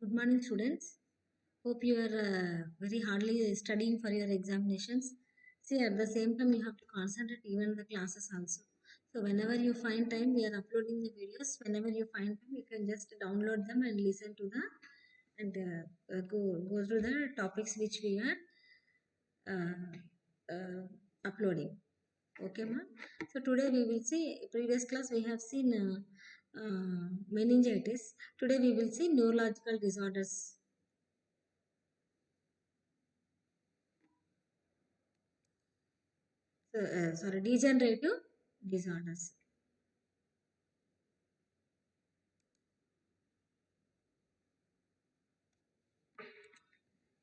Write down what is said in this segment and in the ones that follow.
Good morning, students. Hope you are very hardly studying for your examinations. See, at the same time, you have to concentrate even the classes also. So, whenever you find time, we are uploading the videos. Whenever you find time, you can just download them and listen to the and go through the topics which we are uploading. Okay, ma. So today we will see previous class we have seen meningitis. Today we will see neurological disorders. So, sorry, degenerative disorders.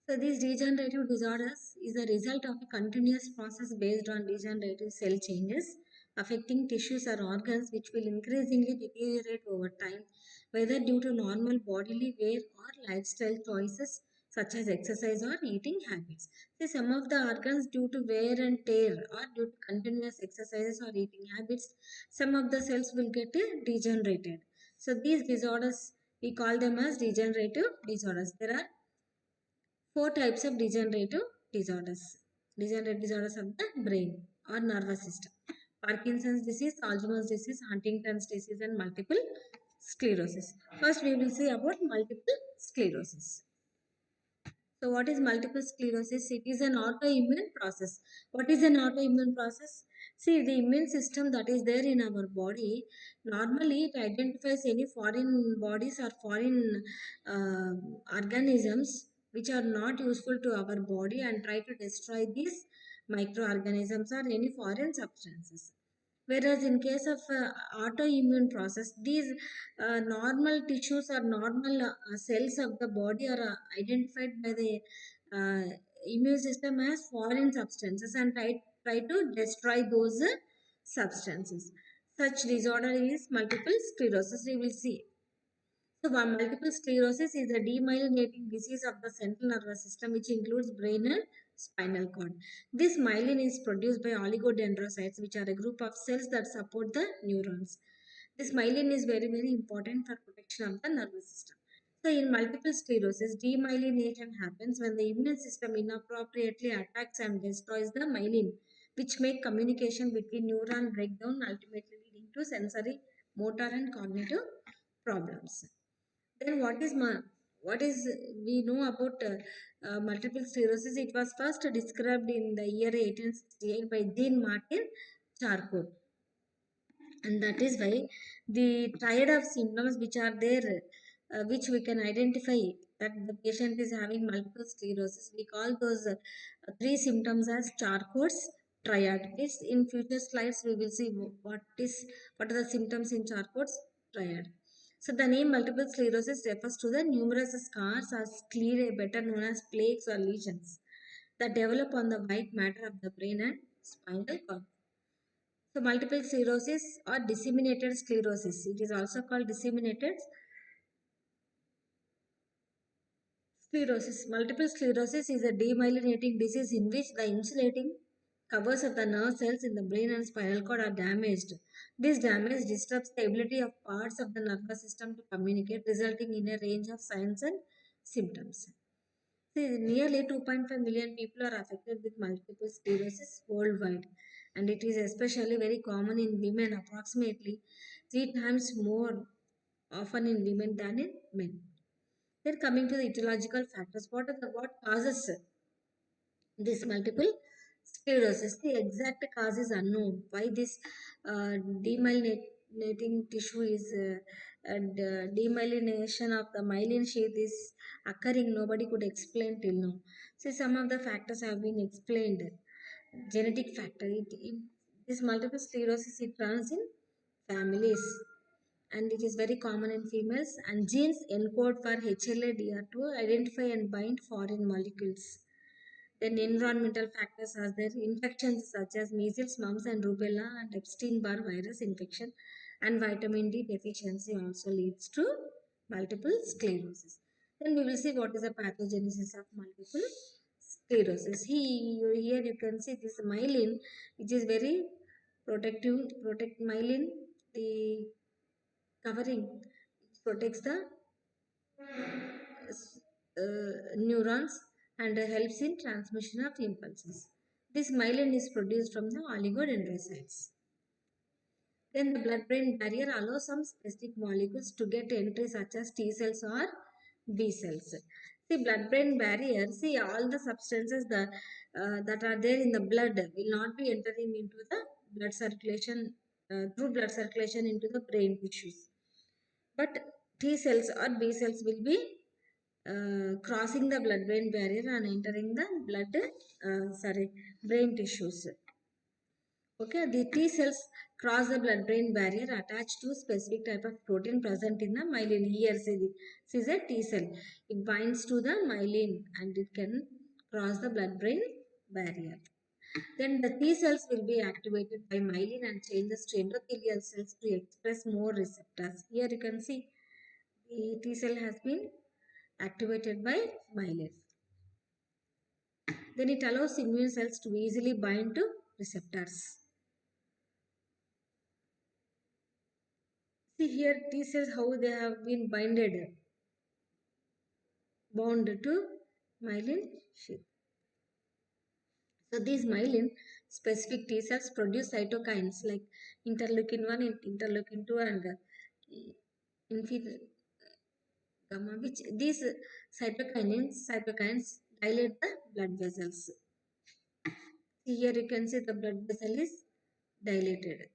So these degenerative disorders is a result of a continuous process based on degenerative cell changes affecting tissues or organs which will increasingly deteriorate over time, whether due to normal bodily wear or lifestyle choices such as exercise or eating habits. See, some of the organs due to wear and tear or due to continuous exercises or eating habits, some of the cells will get degenerated. So these disorders, we call them as degenerative disorders. There are four types of degenerative disorders. Degenerative disorders of the brain or nervous system. Parkinson's disease, Alzheimer's disease, Huntington's disease and multiple sclerosis. First we will see about multiple sclerosis. So what is multiple sclerosis? It is an autoimmune process. What is an autoimmune process? See, the immune system that is there in our body, normally it identifies any foreign bodies or foreign uh, organisms which are not useful to our body and try to destroy these microorganisms or any foreign substances. Whereas in case of autoimmune process, these normal tissues or normal cells of the body are identified by the uh, immune system as foreign substances and try to destroy those substances. Such disorder is multiple sclerosis. We will see. So, multiple sclerosis is a demyelinating disease of the central nervous system, which includes brain and spinal cord. This myelin is produced by oligodendrocytes, which are a group of cells that support the neurons. This myelin is very, very important for protection of the nervous system. So, in multiple sclerosis, demyelination happens when the immune system inappropriately attacks and destroys the myelin, which make communication between neuron breakdown, ultimately leading to sensory, motor, and cognitive problems. Then what is we know about multiple sclerosis? It was first described in the year 1868 by Jean Martin Charcot, and that is why the triad of symptoms which are there, which we can identify that the patient is having multiple sclerosis, we call those three symptoms as Charcot's triad. It's in future slides we will see what are the symptoms in Charcot's triad. So the name multiple sclerosis refers to the numerous scars or sclerae, better known as plaques or lesions, that develop on the white matter of the brain and spinal cord. So multiple sclerosis or disseminated sclerosis. It is also called disseminated sclerosis. Multiple sclerosis is a demyelinating disease in which the insulating covers of the nerve cells in the brain and spinal cord are damaged. This damage disturbs the ability of parts of the nervous system to communicate, resulting in a range of signs and symptoms. See, nearly 2.5 million people are affected with multiple sclerosis worldwide, and it is especially very common in women, approximately three times more often in women than in men. Then coming to the etiological factors, what causes this multiple sclerosis? The exact cause is unknown. Why this demyelinating tissue is and demyelination of the myelin sheath is occurring, nobody could explain till now. See, some of the factors have been explained. Genetic factor. This multiple sclerosis it runs in families and it is very common in females, and genes encode for HLA-DR to identify and bind foreign molecules. Then environmental factors are there. Infections such as measles, mumps and rubella and Epstein-Barr virus infection and vitamin D deficiency also leads to multiple sclerosis. Then we will see what is the pathogenesis of multiple sclerosis. Here you can see this myelin, which is very protect myelin, the covering protects the neurons and helps in transmission of impulses. This myelin is produced from the oligodendrocytes. Then the blood-brain barrier allows some specific molecules to get entry such as T cells or B cells. See, blood-brain barrier, see all the substances that are there in the blood will not be entering into the blood circulation, through blood circulation into the brain tissues. But T cells or B cells will be crossing the blood-brain barrier and entering the brain tissues. Okay, the T cells cross the blood-brain barrier attached to specific type of protein present in the myelin. Here, this is a T cell. It binds to the myelin and it can cross the blood-brain barrier. Then the T cells will be activated by myelin and changes to endothelial cells to express more receptors. Here you can see the T cell has been activated by myelin. Then it allows immune cells to easily bind to receptors. See here T cells how they have been bound to myelin sheath. So these myelin specific T cells produce cytokines like interleukin 1, interleukin 2 and interferon gamma, which these cytokines dilate the blood vessels. See here you can see the blood vessel is dilated.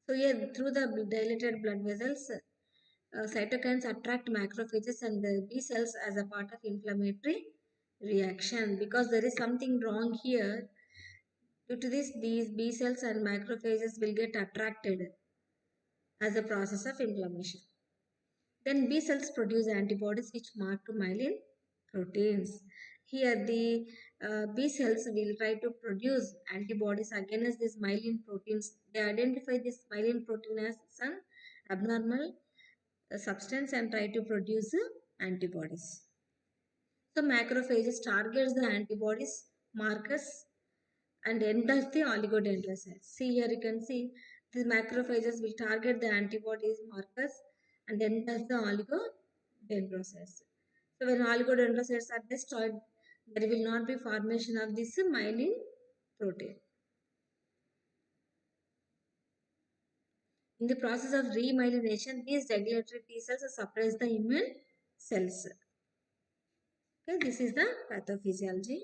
So here through the dilated blood vessels, cytokines attract macrophages and the B cells as a part of inflammatory reaction. Because there is something wrong here, due to this these B cells and macrophages will get attracted as a process of inflammation. Then B cells produce antibodies which mark to myelin proteins. Here the B cells will try to produce antibodies against these myelin proteins. They identify this myelin protein as some abnormal substance and try to produce antibodies. So macrophages targets the antibodies markers and enters the oligodendrocytes. See here you can see the macrophages will target the antibodies markers and enters the oligodendrocytes. So when oligodendrocytes are destroyed, there will not be formation of this myelin protein. In the process of remyelination, these regulatory T cells suppress the immune cells. Okay, this is the pathophysiology.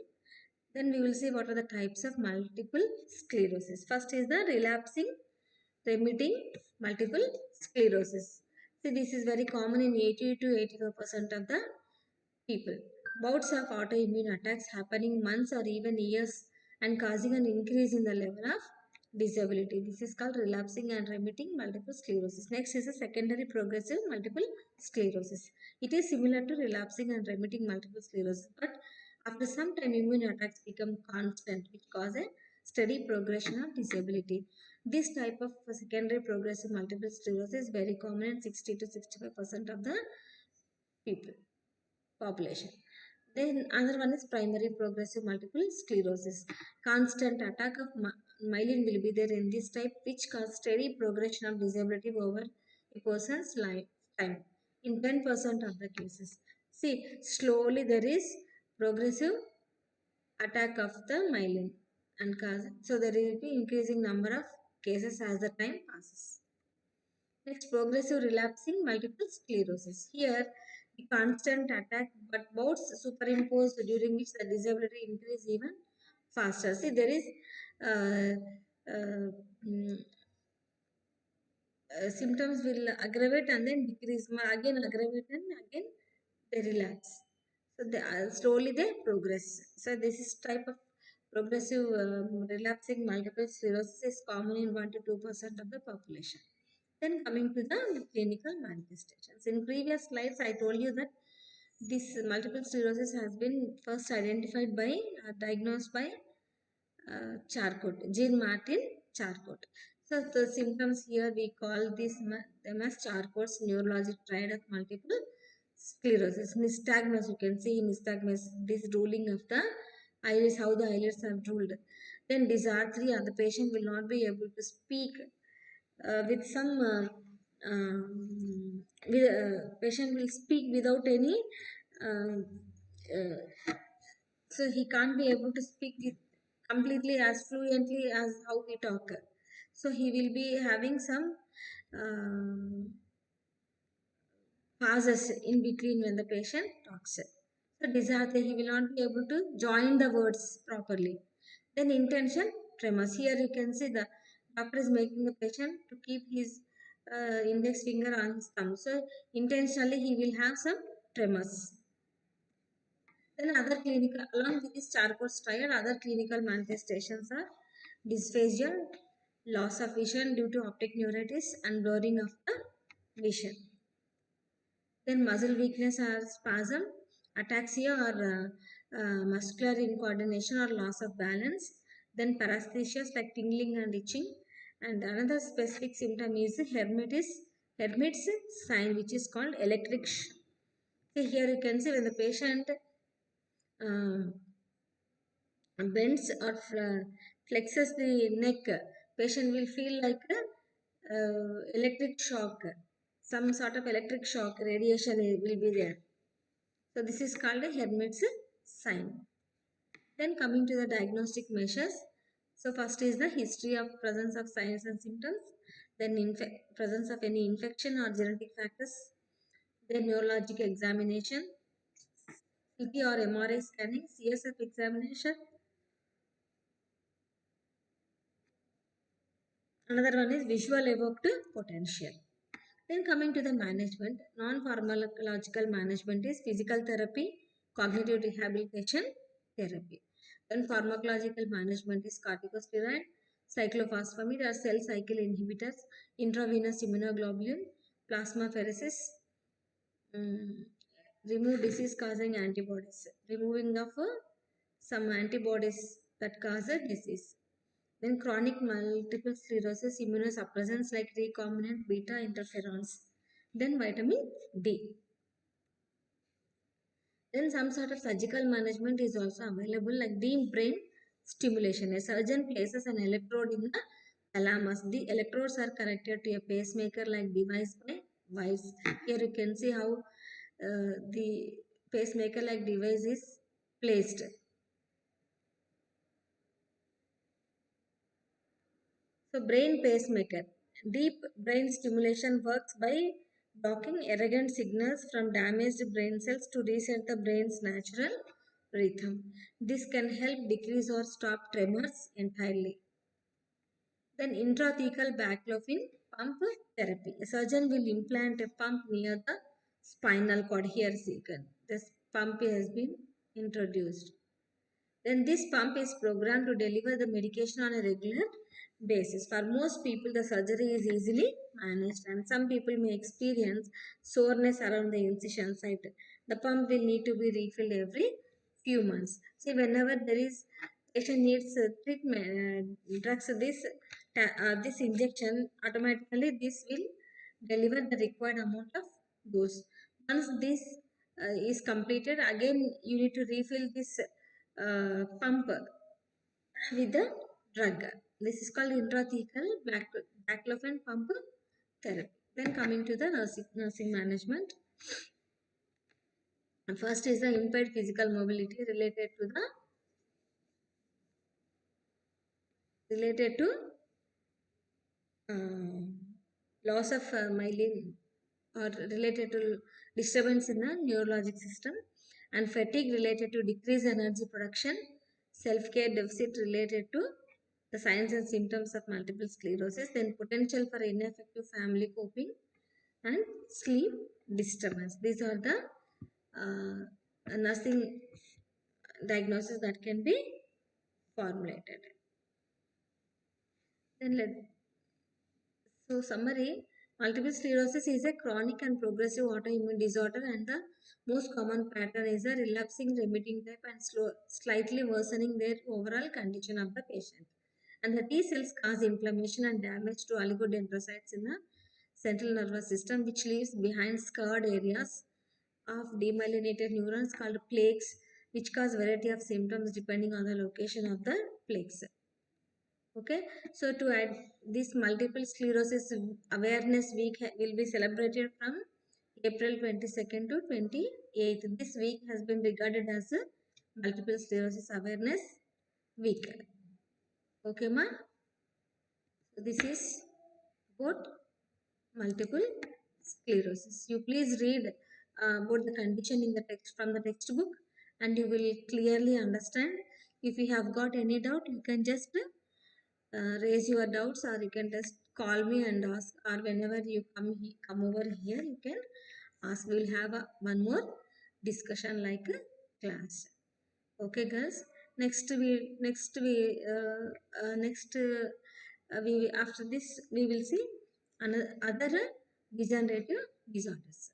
Then we will see what are the types of multiple sclerosis. First is the relapsing remitting multiple sclerosis. See, this is very common in 80 to 85% of the people. Bouts of autoimmune attacks happening months or even years and causing an increase in the level of disability. This is called relapsing and remitting multiple sclerosis. Next is a secondary progressive multiple sclerosis. It is similar to relapsing and remitting multiple sclerosis, but after some time immune attacks become constant, which cause a steady progression of disability. This type of secondary progressive multiple sclerosis is very common in 60 to 65% of the people population. Then another one is primary progressive multiple sclerosis. Constant attack of myelin will be there in this type, which cause steady progression of disability over a person's lifetime in 10% of the cases. See, slowly there is progressive attack of the myelin and cause, so there will be increasing number of cases as the time passes. Next, progressive relapsing multiple sclerosis. Here, the constant attack but bouts superimposed during which the disability increase even faster. See, there is uh, uh, mm, symptoms will aggravate and then decrease, again aggravate and again they relapse. So they slowly they progress. So this is type of progressive relapsing multiple sclerosis is common in 1 to 2% of the population. Then coming to the clinical manifestations. In previous slides, I told you that this multiple sclerosis has been first identified by, diagnosed by Charcot, Jean Martin Charcot. So the symptoms here we call them as Charcot's neurologic triad of multiple sclerosis. Nystagmus, you can see nystagmus, this drooling of the iris, how the eyelids are drooled. Then dysarthria, the patient will not be able to speak with some patient will speak without any uh, uh, so he can't be able to speak it completely as fluently as how we talk. So he will be having some pauses in between when the patient talks. So disartha, he will not be able to join the words properly. Then intention tremors. Here you can see the doctor is making the patient to keep his index finger on his thumb. So intentionally he will have some tremors. Then other clinical, along with this Charcot's triad, other clinical manifestations are dysphagia, loss of vision due to optic neuritis, and blurring of the vision. Then muscle weakness or spasm, ataxia or muscular incoordination or loss of balance. Then paresthesias like tingling and itching. And another specific symptom is Hermits sign, which is called electric. See here you can see when the patient um, bends or flexes the neck, patient will feel like a electric shock. Some sort of electric shock radiation will be there. So this is called a Hermits sign. Then coming to the diagnostic measures. So first is the history of presence of signs and symptoms. Then presence of any infection or genetic factors. Then neurologic examination. CT or MRI scanning. CSF examination. Another one is visual evoked potential. Then coming to the management, non-pharmacological management is physical therapy, cognitive rehabilitation therapy. Then pharmacological management is corticosteroid, cyclophosphamide or cell cycle inhibitors, intravenous immunoglobulin, plasmapheresis, um, remove disease causing antibodies, removing of some antibodies that cause a disease. Then chronic multiple sclerosis, immunosuppressants like recombinant beta interferons. Then vitamin D. Then some sort of surgical management is also available like deep brain stimulation. A surgeon places an electrode in the thalamus. The electrodes are connected to a pacemaker like device by wires. Here you can see how the pacemaker like device is placed. So brain pacemaker. Deep brain stimulation works by blocking errant signals from damaged brain cells to reset the brain's natural rhythm. This can help decrease or stop tremors entirely. Then intrathecal baclofen pump therapy. A surgeon will implant a pump near the spinal cord. Here, this pump has been introduced. Then this pump is programmed to deliver the medication on a regular basis. For most people, the surgery is easily managed, and some people may experience soreness around the incision site. The pump will need to be refilled every few months. See, whenever there is patient needs treatment, drugs, this injection automatically this will deliver the required amount of dose. Once this is completed, again you need to refill this pump with the drug. This is called intrathecal baclofen pump therapy. Then coming to the nursing management. First is the impaired physical mobility related to uh, loss of myelin or related to disturbance in the neurologic system, and fatigue related to decreased energy production, self-care deficit related to the signs and symptoms of multiple sclerosis, then potential for ineffective family coping and sleep disturbance. These are the nursing diagnosis that can be formulated. Then so summary, multiple sclerosis is a chronic and progressive autoimmune disorder, and the most common pattern is a relapsing remitting type and slightly worsening their overall condition of the patient. And the T cells cause inflammation and damage to oligodendrocytes in the central nervous system, which leaves behind scarred areas of demyelinated neurons called plaques, which cause variety of symptoms depending on the location of the plaques. Okay, so to add this multiple sclerosis awareness week will be celebrated from April 22nd to 28th. This week has been regarded as a Multiple Sclerosis Awareness Week. Okay, ma? So this is about multiple sclerosis. You please read about the condition in the text from the textbook, and you will clearly understand. If you have got any doubt, you can just raise your doubts, or you can just call me and ask, or whenever you come over here, you can ask. We will have one more discussion like a class. Okay, girls. Next we after this we will see another other degenerative disorders.